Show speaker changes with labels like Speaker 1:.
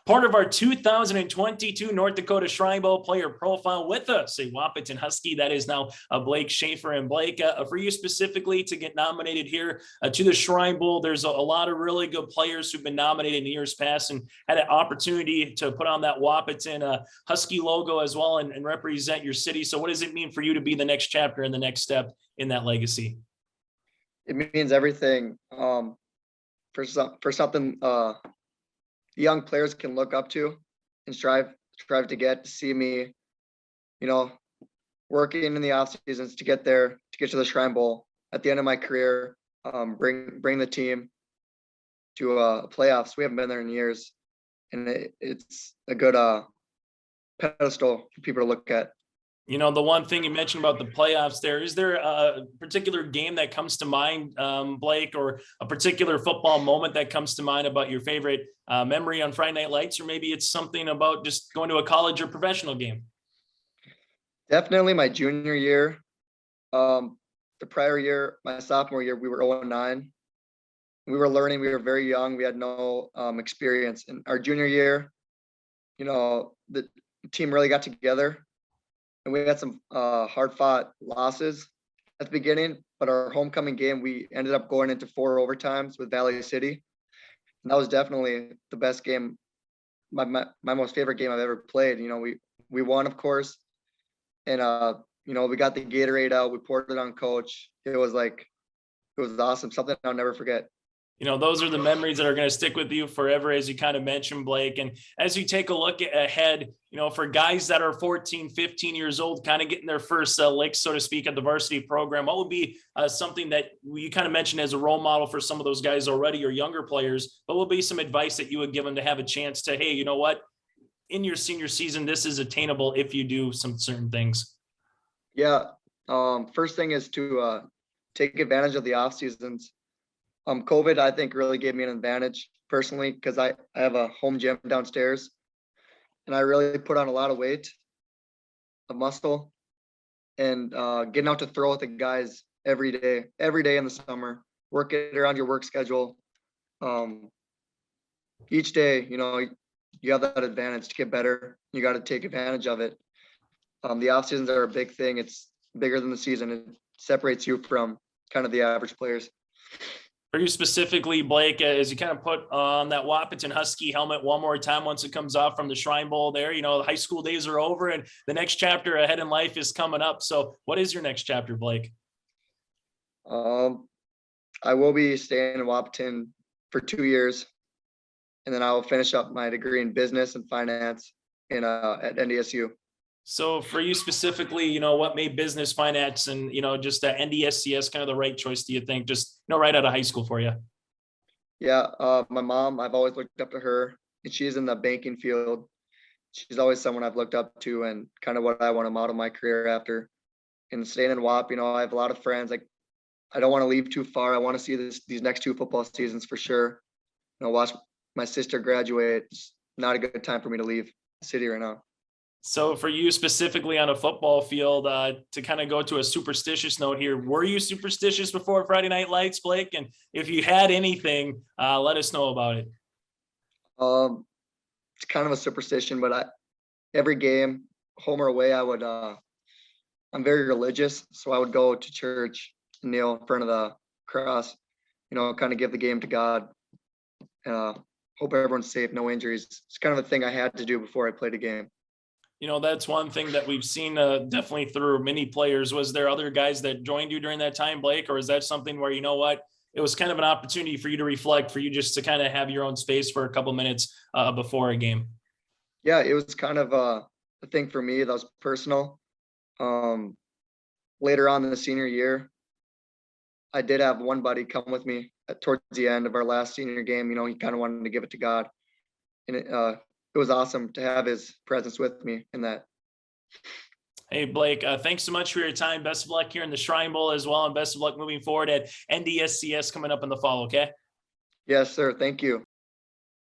Speaker 1: part of our 2022 North Dakota Shrine Bowl player profile with us, a Wahpeton Husky that is now Blake Schafer. And Blake, for you specifically to get nominated here to the Shrine Bowl, there's a lot of really good players who've been nominated in years past and had an opportunity to put on that Wahpeton Husky logo as well and represent your city. So what does it mean for you to be the next chapter and the next step in that legacy?
Speaker 2: It means everything. For something young players can look up to and strive to get, to see me, working in the off seasons to get there, to get to the Shrine Bowl at the end of my career, bring the team to playoffs. We haven't been there in years, and it's a good pedestal for people to look at.
Speaker 1: The one thing you mentioned about the playoffs there, is there a particular game that comes to mind, Blake, or a particular football moment that comes to mind about your favorite memory on Friday Night Lights, or maybe it's something about just going to a college or professional game?
Speaker 2: Definitely my junior year. The prior year, my sophomore year, we were 0-9. We were learning. We were very young. We had no experience. In our junior year, the team really got together. And we had some hard-fought losses at the beginning, but our homecoming game, we ended up going into 4 overtimes with Valley City. And that was definitely the best game, my most favorite game I've ever played. We won, of course, and we got the Gatorade out. We poured it on Coach. It was awesome. Something I'll never forget.
Speaker 1: Those are the memories that are going to stick with you forever, as you kind of mentioned, Blake. And as you take a look ahead, for guys that are 14, 15 years old, kind of getting their first licks, so to speak, at the varsity program, what would be something that you kind of mentioned as a role model for some of those guys already or younger players? What would be some advice that you would give them to have a chance to, hey, you know what, in your senior season, this is attainable if you do some certain things?
Speaker 2: Yeah. First thing is to take advantage of the off seasons. COVID, I think, really gave me an advantage personally, because I have a home gym downstairs, and I really put on a lot of weight, of muscle, and getting out to throw with the guys every day in the summer, work it around your work schedule. Each day, you have that advantage to get better. You got to take advantage of it. The off seasons are a big thing. It's bigger than the season. It separates you from kind of the average players.
Speaker 1: For you specifically, Blake, as you kind of put on that Wahpeton Husky helmet one more time once it comes off from the Shrine Bowl there, the high school days are over and the next chapter ahead in life is coming up. So what is your next chapter, Blake?
Speaker 2: I will be staying in Wahpeton for 2 years, and then I will finish up my degree in business and finance at NDSU.
Speaker 1: So for you specifically, what made business, finance, and, just NDSCS kind of the right choice, do you think, just, right out of high school for you?
Speaker 2: Yeah. My mom, I've always looked up to her, and she's in the banking field. She's always someone I've looked up to and kind of what I want to model my career after. And staying in WAP, I have a lot of friends. I don't want to leave too far. I want to see these next 2 football seasons for sure. Watch my sister graduate. It's not a good time for me to leave the city right now.
Speaker 1: So for you specifically on a football field, to kind of go to a superstitious note here, were you superstitious before Friday Night Lights, Blake? And if you had anything, let us know about it.
Speaker 2: It's kind of a superstition, but every game, home or away, I'm very religious. So I would go to church and kneel in front of the cross, kind of give the game to God. Hope everyone's safe, no injuries. It's kind of a thing I had to do before I played a game.
Speaker 1: That's one thing that we've seen definitely through many players. Was there other guys that joined you during that time, Blake? Or is that something where, it was kind of an opportunity for you to reflect, for you just to kind of have your own space for a couple minutes before a game?
Speaker 2: Yeah, it was kind of a thing for me that was personal. Later on in the senior year, I did have one buddy come with me towards the end of our last senior game. He kind of wanted to give it to God. And it was awesome to have his presence with me in that.
Speaker 1: Hey, Blake, thanks so much for your time. Best of luck here in the Shrine Bowl as well. And best of luck moving forward at NDSCS coming up in the fall. Okay.
Speaker 2: Yes, sir. Thank you.